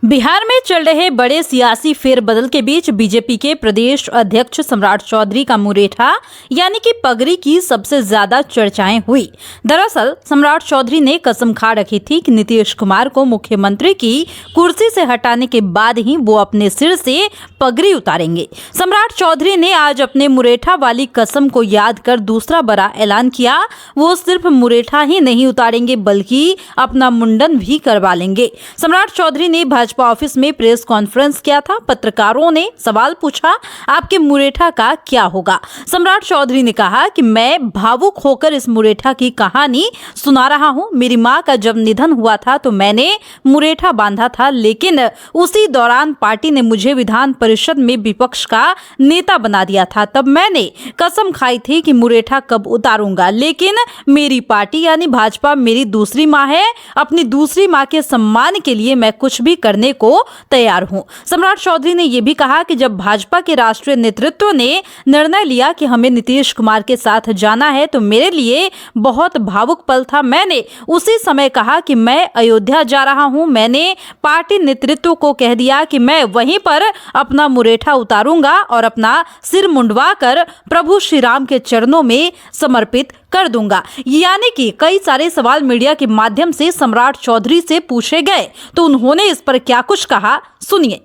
बिहार में चल रहे बड़े सियासी फेरबदल के बीच बीजेपी के प्रदेश अध्यक्ष सम्राट चौधरी का मुरेठा यानी कि पगड़ी की सबसे ज्यादा चर्चाएं हुई। दरअसल सम्राट चौधरी ने कसम खा रखी थी कि नीतीश कुमार को मुख्यमंत्री की कुर्सी से हटाने के बाद ही वो अपने सिर से पगड़ी उतारेंगे। सम्राट चौधरी ने आज अपने मुरेठा वाली कसम को याद कर दूसरा बड़ा ऐलान किया। वो सिर्फ मुरेठा ही नहीं उतारेंगे बल्कि अपना मुंडन भी करवा लेंगे। सम्राट चौधरी ने भाजपा ऑफिस में प्रेस कॉन्फ्रेंस किया था। पत्रकारों ने सवाल पूछा, आपके मुरेठा का क्या होगा? सम्राट चौधरी ने कहा कि मैं भावुक होकर इस मुरेठा की कहानी सुना रहा हूं। मेरी मां का जब निधन हुआ था तो मैंने मुरेठा बांधा था, लेकिन उसी दौरान पार्टी ने मुझे विधान परिषद में विपक्ष का नेता बना दिया था। तब मैंने कसम खाई थी कि मुरेठा कब उतारूंगा, लेकिन मेरी पार्टी यानी भाजपा मेरी दूसरी मां है। अपनी दूसरी मां के सम्मान के लिए मैं कुछ भी करने को तैयार हूं। सम्राट चौधरी ने यह भी कहा कि जब भाजपा के राष्ट्रीय नेतृत्व ने निर्णय लिया कि हमें नीतीश कुमार के साथ जाना है तो मेरे लिए बहुत भावुक पल था। मैंने उसी समय कहा कि मैं अयोध्या जा रहा हूं। मैंने पार्टी नेतृत्व को कह दिया कि मैं वहीं पर अपना मुरेठा उतारूंगा और अपना सिर मुंडवा कर प्रभु श्री राम के चरणों में समर्पित कर दूंगा। यानी कि कई सारे सवाल मीडिया के माध्यम से सम्राट चौधरी से पूछे गए तो उन्होंने इस पर क्या कुछ कहा, सुनिए।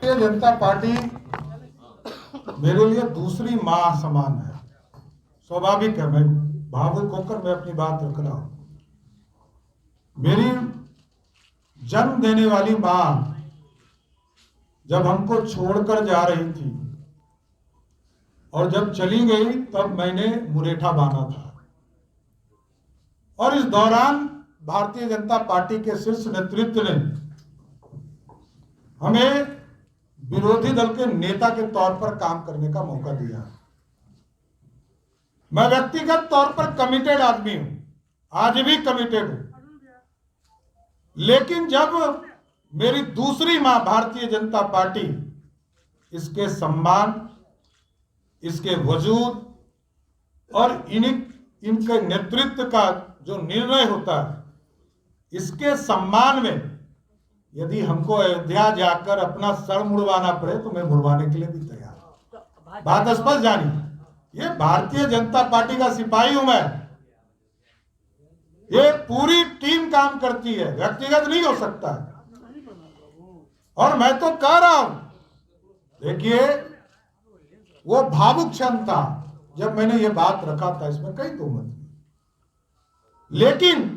भारतीय जनता पार्टी मेरे लिए दूसरी मां समान है। स्वाभाविक है, मैं भावुक होकर मैं अपनी बात रख रहा हूं। मेरी जन्म देने वाली मां जब हमको छोड़कर जा रही थी और जब चली गई तब मैंने मुरेठा बांधा था, और इस दौरान भारतीय जनता पार्टी के शीर्ष नेतृत्व ने हमें विरोधी दल के नेता के तौर पर काम करने का मौका दिया। मैं व्यक्तिगत तौर पर कमिटेड आदमी हूं, आज भी कमिटेड हूं, लेकिन जब मेरी दूसरी मां भारतीय जनता पार्टी इसके सम्मान, इसके वजूद और इनके नेतृत्व का जो निर्णय होता है, इसके सम्मान में यदि हमको अयोध्या जाकर अपना सर मुड़वाना पड़े तो मैं मुड़वाने के लिए भी तैयार हूं। बात स्पष्ट जानिए, ये भारतीय जनता पार्टी का सिपाही हूं मैं। ये पूरी टीम काम करती है, व्यक्तिगत नहीं हो सकता है। और मैं तो कह रहा हूं, देखिए वो भावुक क्षण था जब मैंने ये बात रखा था, इसमें कई दोमत नहीं, लेकिन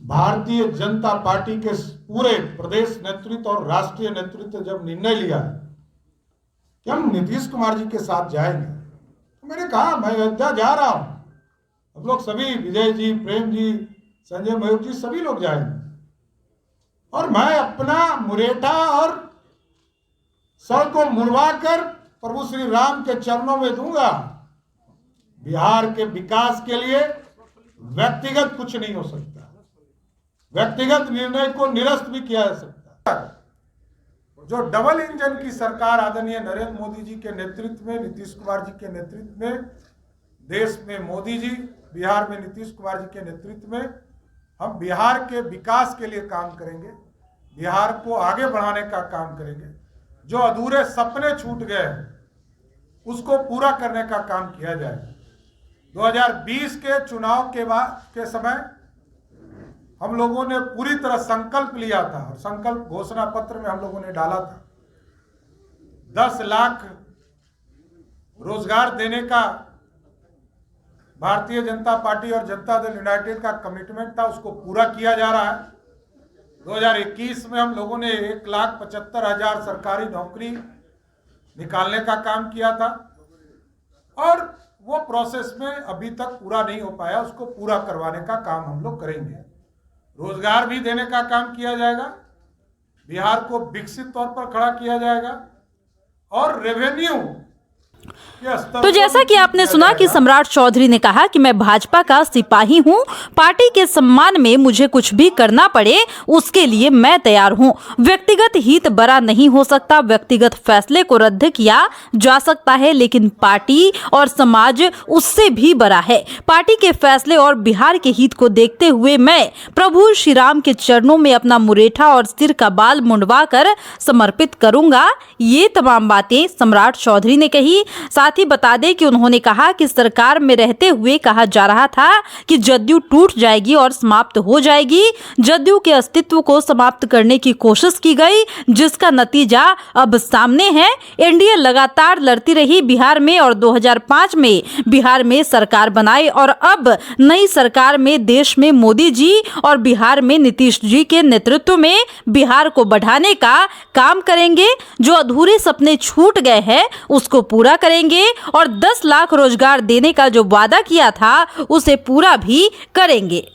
भारतीय जनता पार्टी के पूरे प्रदेश नेतृत्व और राष्ट्रीय नेतृत्व जब निर्णय लिया कि हम नीतीश कुमार जी के साथ जाएंगे तो मैंने कहा मैं अयोध्या जा रहा हूं, हम लोग सभी, विजय जी, प्रेम जी, संजय मयूर जी, सभी लोग जाएंगे और मैं अपना मुरेठा और सर को मुड़वा कर प्रभु श्री राम के चरणों में दूंगा। बिहार के विकास के लिए व्यक्तिगत कुछ नहीं हो सकता, व्यक्तिगत निर्णय को निरस्त भी किया जा सकता है। जो डबल इंजन की सरकार आदरणीय नरेंद्र मोदी जी के नेतृत्व में, नीतीश कुमार जी के नेतृत्व में, देश में मोदी जी, बिहार में नीतीश कुमार जी के नेतृत्व में हम बिहार के विकास के लिए काम करेंगे, बिहार को आगे बढ़ाने का काम करेंगे। जो अधूरे सपने छूट गए उसको पूरा करने का काम किया जाएगा। 2020 के चुनाव के समय हम लोगों ने पूरी तरह संकल्प लिया था और संकल्प घोषणा पत्र में हम लोगों ने डाला था 10 लाख रोजगार देने का भारतीय जनता पार्टी और जनता दल यूनाइटेड का कमिटमेंट था, उसको पूरा किया जा रहा है। 2021 में हम लोगों ने 1,75,000 सरकारी नौकरी निकालने का काम किया था और वो प्रोसेस में अभी तक पूरा नहीं हो पाया, उसको पूरा करवाने का काम हम लोग करेंगे। रोजगार भी देने का काम किया जाएगा, बिहार को विकसित तौर पर खड़ा किया जाएगा और रेवेन्यू ये स्तर तो जैसा कि आपने सुना कि सम्राट चौधरी ने कहा कि मैं भाजपा का सिपाही हूं, पार्टी के सम्मान में मुझे कुछ भी करना पड़े उसके लिए मैं तैयार हूं। व्यक्तिगत हित बड़ा नहीं हो सकता, व्यक्तिगत फैसले को रद्द किया जा सकता है, लेकिन पार्टी और समाज उससे भी बड़ा है। पार्टी के फैसले और बिहार के हित को देखते हुए मैं प्रभु श्री राम के चरणों में अपना मुरेठा और सिर का बाल मुंडवा कर समर्पित करूंगा। ये तमाम बातें सम्राट चौधरी ने कही। साथ ही बता दें कि उन्होंने कहा कि सरकार में रहते हुए कहा जा रहा था कि जदयू टूट जाएगी और समाप्त हो जाएगी। जदयू के अस्तित्व को समाप्त करने की कोशिश की गई, जिसका नतीजा अब सामने है। एनडीए लगातार लड़ती रही बिहार में और 2005 में बिहार में सरकार बनाई और अब नई सरकार में देश में मोदी जी और बिहार में नीतीश जी के नेतृत्व में बिहार को बढ़ाने का काम करेंगे। जो अधूरे सपने छूट गए हैं उसको पूरा करेंगे और 10 लाख रोजगार देने का जो वादा किया था उसे पूरा भी करेंगे।